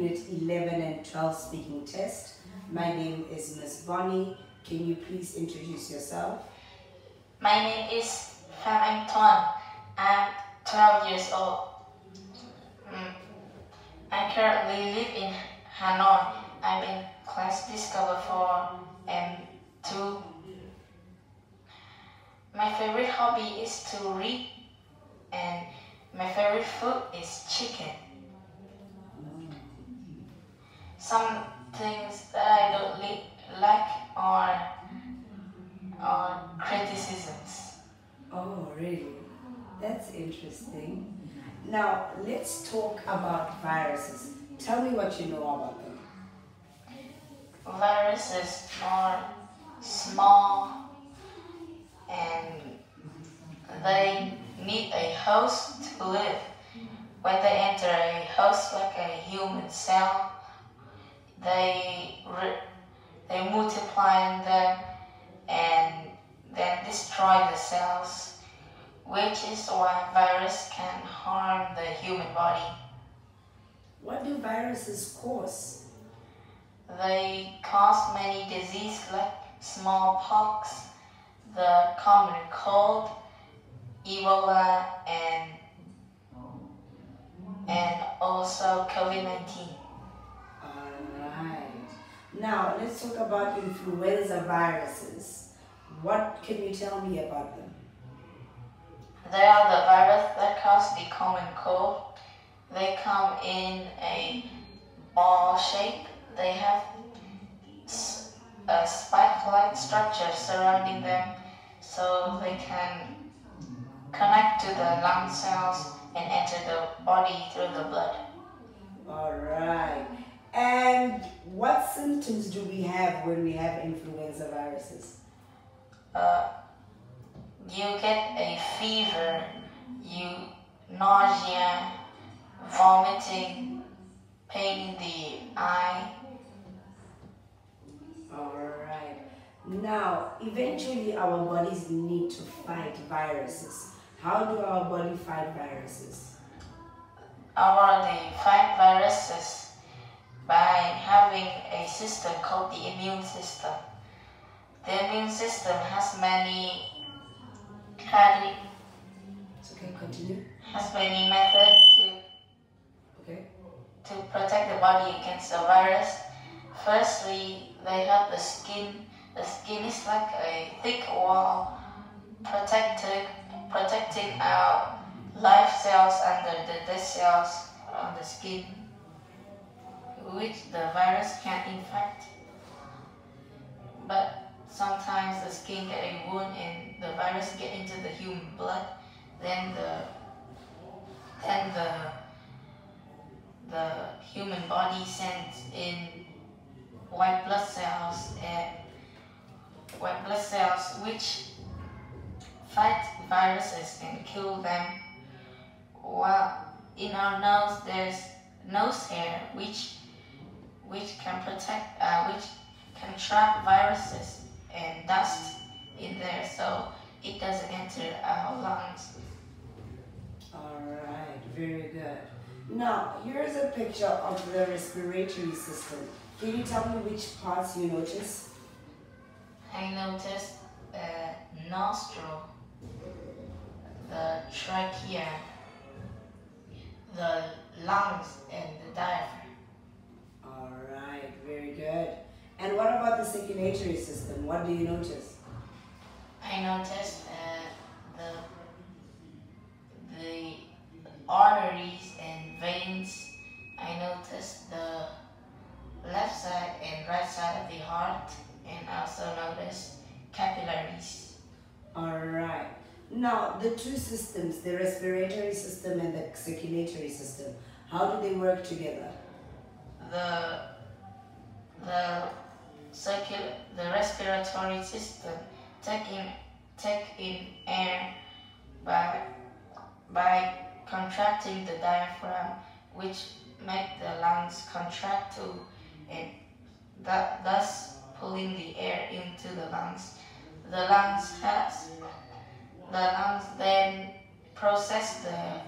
Unit 11 and 12 speaking test. My name is Miss Bonnie. Can you please introduce yourself? My name is Tuấn. I'm 12 years old. I currently live in Hanoi. I'm in class Discover 4 and 2. My favorite hobby is to read, and my favorite food is chicken. Some things that I don't like are criticisms. Oh, really? That's interesting. Now, let's talk about viruses. Tell me what you know about them. Viruses are small and they need a host to live. When they enter a host like a human cell, they multiply in them and then destroy the cells, which is why virus can harm the human body. What do viruses cause? They cause many diseases like smallpox, the common cold, Ebola, and also COVID-19. Alright. Now, let's talk about influenza viruses. What can you tell me about them? They are the virus that cause the common cold. They come in a ball shape. They have a spike-like structure surrounding them, so they can connect to the lung cells and enter the body through the blood. Alright. And what symptoms do we have when we have influenza viruses? You get a fever, nausea, vomiting, pain in the eye. Alright. Now, eventually our bodies need to fight viruses. How do our body fight viruses? Our body fight viruses by having a system called the immune system. The immune system has many methods to protect the body against the virus. Firstly, they have the skin. The skin is like a thick wall protecting our live cells under the dead cells on the skin, which the virus can infect. But sometimes the skin get a wound and the virus get into the human blood. Then the human body sends in white blood cells which fight viruses and kill them. While in our nose there's nose hair which can protect which can trap viruses and dust in there so it doesn't enter our lungs. Alright, very good. Now, here's a picture of the respiratory system. Can you tell me which parts you notice? I noticed the nostril, the trachea, the lungs, and the diaphragm. Alright, very good. And what about the circulatory system? What do you notice? I noticed the arteries and veins. I noticed the left side and right side of the heart, and also noticed capillaries. Alright. Now, the two systems, the respiratory system and the circulatory system, how do they work together? The respiratory system take in air by contracting the diaphragm, which make the lungs contract too, and thus pulling the air into the lungs. The lungs then process the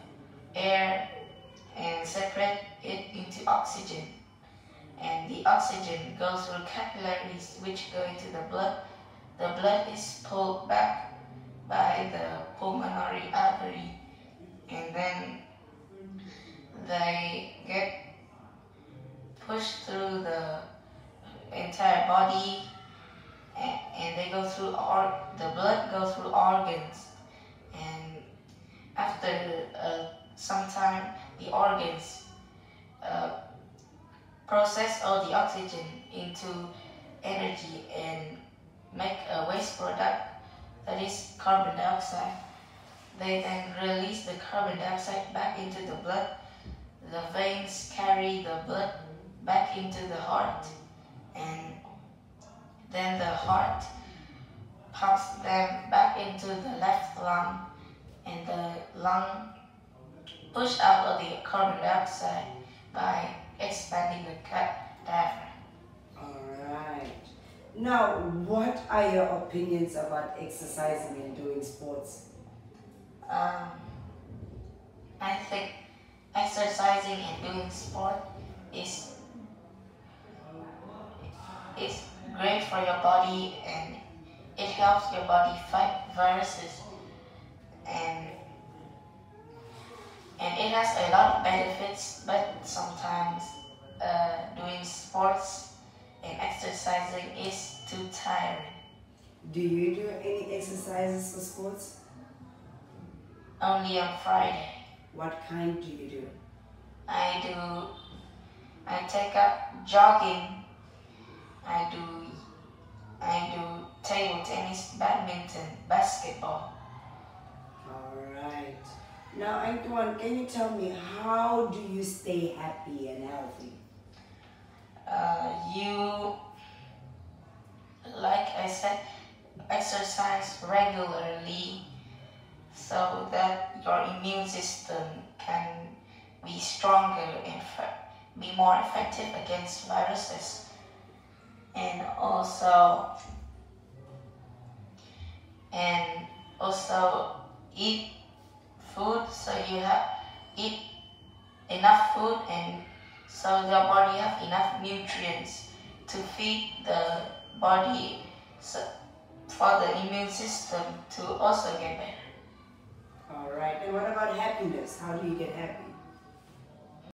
air and separate it into oxygen and the oxygen goes through capillaries which go into the blood. The blood is pulled back by the pulmonary artery, and then they get pushed through the entire body, and they go through the blood goes through organs, and after some time the organs process all the oxygen into energy and make a waste product, that is carbon dioxide. They then release the carbon dioxide back into the blood. The veins carry the blood back into the heart, and then the heart pumps them back into the left lung, and the lung push out all the carbon dioxide by expanding the diaphragm. Alright. Now, what are your opinions about exercising and doing sports? I think exercising and doing sport is great for your body, and it helps your body fight viruses, and it has a lot of benefits, but sometimes doing sports and exercising is too tiring. Do you do any exercises for sports? Only on Friday. What kind do you do? I take up jogging. I do table tennis, badminton, basketball. Alright. Now, Antoine, can you tell me, how do you stay happy and healthy? You, like I said, exercise regularly so that your immune system can be stronger and be more effective against viruses. And also eat food, so you eat enough food, and so your body have enough nutrients to feed the body, so for the immune system to also get better. Alright, and what about happiness? How do you get happy?